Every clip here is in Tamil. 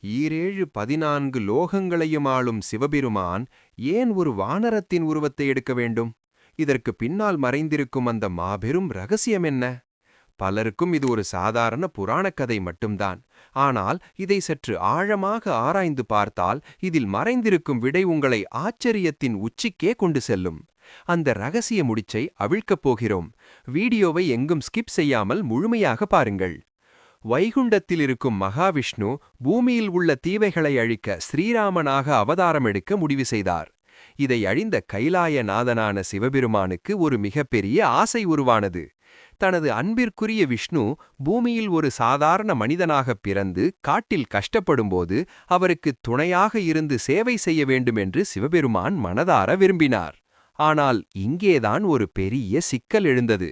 ஈரேழு 14 லோகங்களையும் ஆளும் சிவபெருமான் ஏன் ஒரு வானரத்தின் உருவத்தை எடுக்க வேண்டும்? இதற்கு பின்னால் மறைந்திருக்கும் அந்த மாபெரும் ரகசியம் என்ன? பலருக்கும் இது ஒரு சாதாரண புராணக் கதை மட்டும்தான். ஆனால் இதை சற்று ஆழமாக ஆராய்ந்து பார்த்தால் இதில் மறைந்திருக்கும் விடை உங்களை ஆச்சரியத்தின் உச்சிக்கே கொண்டு செல்லும். அந்த ரகசிய முடிச்சை அவிழ்க்கப் போகிறோம். வீடியோவை எங்கும் ஸ்கிப் செய்யாமல் முழுமையாக பாருங்கள். வைகுண்டத்தில் இருக்கும் மகாவிஷ்ணு பூமியில் உள்ள தீவைகளை அழிக்க ஸ்ரீராமனாக அவதாரம் எடுக்க முடிவு செய்தார். இதை அழிந்த கைலாயநாதனான சிவபெருமானுக்கு ஒரு மிகப்பெரிய ஆசை உருவானது. தனது அன்பிற்குரிய விஷ்ணு பூமியில் ஒரு சாதாரண மனிதனாகப் பிறந்து காட்டில் கஷ்டப்படும்போது அவருக்கு துணையாக இருந்து சேவை செய்ய வேண்டுமென்று சிவபெருமான் மனதார விரும்பினார். ஆனால் இங்கேதான் ஒரு பெரிய சிக்கல் எழுந்தது.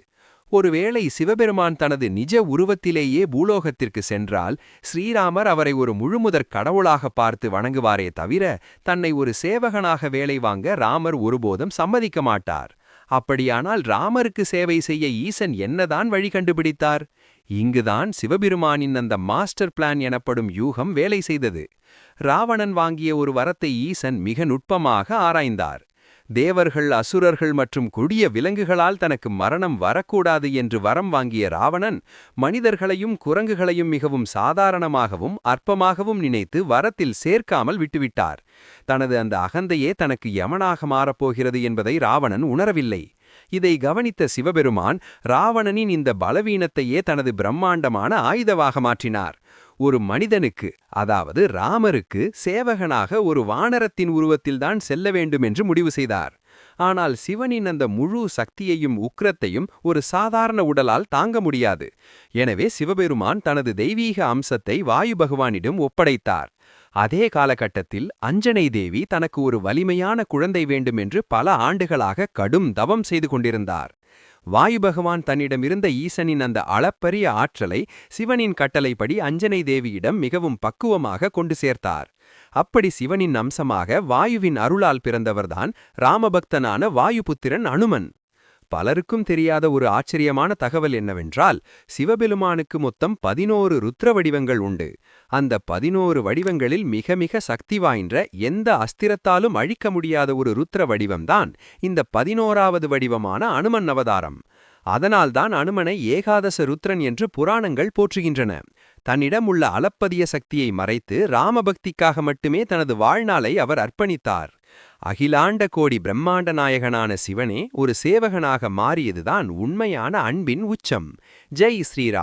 ஒருவேளை சிவபெருமான் தனது நிஜ உருவத்திலேயே பூலோகத்திற்கு சென்றால் ஸ்ரீராமர் அவரை ஒரு முழுமுதற் கடவுளாக பார்த்து வணங்குவாரே தவிர தன்னை ஒரு சேவகனாக வேலை வாங்க ராமர் ஒருபோதும் சம்மதிக்க மாட்டார். அப்படியானால் ராமருக்கு சேவை செய்ய ஈசன் என்னதான் வழி கண்டுபிடித்தார்? இங்குதான் சிவபெருமானின் அந்த மாஸ்டர் பிளான் எனப்படும் யூகம் வேலை செய்தது. ராவணன் வாங்கிய ஒரு வரத்தை ஈசன் மிக நுட்பமாக ஆராய்ந்தார். தேவர்கள், அசுரர்கள் மற்றும் கொடிய விலங்குகளால் தனக்கு மரணம் வரக்கூடாது என்று வரம் வாங்கிய ராவணன் மனிதர்களையும் குரங்குகளையும் மிகவும் சாதாரணமாகவும் அற்பமாகவும் நினைத்து வரத்தில் சேர்க்காமல் விட்டுவிட்டார். தனது அந்த அகந்தையே தனக்கு யமனாக மாறப்போகிறது என்பதை ராவணன் உணரவில்லை. இதை கவனித்த சிவபெருமான் ராவணனின் இந்த பலவீனத்தையே தனது பிரம்மாண்டமான ஆயுதமாக மாற்றினார். ஒரு மனிதனுக்கு, அதாவது ராமருக்கு சேவகனாக ஒரு வானரத்தின் உருவத்தில்தான் செல்ல வேண்டும் என்று முடிவு செய்தார். ஆனால் சிவனின் அந்த முழு சக்தியையும் உக்கிரத்தையும் ஒரு சாதாரண உடலால் தாங்க முடியாது. எனவே சிவபெருமான் தனது தெய்வீக அம்சத்தை வாயு பகவானிடம் ஒப்படைத்தார். அதே காலகட்டத்தில் அஞ்சனை தேவி தனக்கு ஒரு வலிமையான குழந்தை வேண்டும் என்று பல ஆண்டுகளாக கடும் தவம் செய்து கொண்டிருந்தார். வாயு பகவான் தன்னிடமிருந்த ஈசனின் அந்த அளப்பரிய ஆற்றலை சிவனின் கட்டளைப்படி அஞ்சனை தேவியிடம் மிகவும் பக்குவமாக கொண்டு சேர்த்தார். அப்படி சிவனின் அம்சமாக வாயுவின் அருளால் பிறந்தவர்தான் ராமபக்தனான வாயுபுத்திரன் அனுமன். பலருக்கும் தெரியாத ஒரு ஆச்சரியமான தகவல் என்னவென்றால், சிவபெருமானுக்கு மொத்தம் 11 ருத்ர வடிவங்கள் உண்டு. அந்த 11 வடிவங்களில் மிக மிக சக்தி வாய்ந்த எந்த அஸ்திரத்தாலும் அழிக்க முடியாத ஒரு ருத்ர வடிவம்தான் இந்த 11வது வடிவமான அனுமன் அவதாரம். அதனால்தான் அனுமனை ஏகாதச ருத்ரன் என்று புராணங்கள் போற்றுகின்றன. தன்னிடம் உள்ள அளப்பரிய சக்தியை மறைத்து ராமபக்திக்காக மட்டுமே தனது வாழ்நாளை அவர் அர்ப்பணித்தார். அகிலாண்ட கோடி பிரம்மாண்ட நாயகனான சிவனே ஒரு சேவகனாக மாறியதுதான் உண்மையான அன்பின் உச்சம். ஜெய் ஸ்ரீராம்.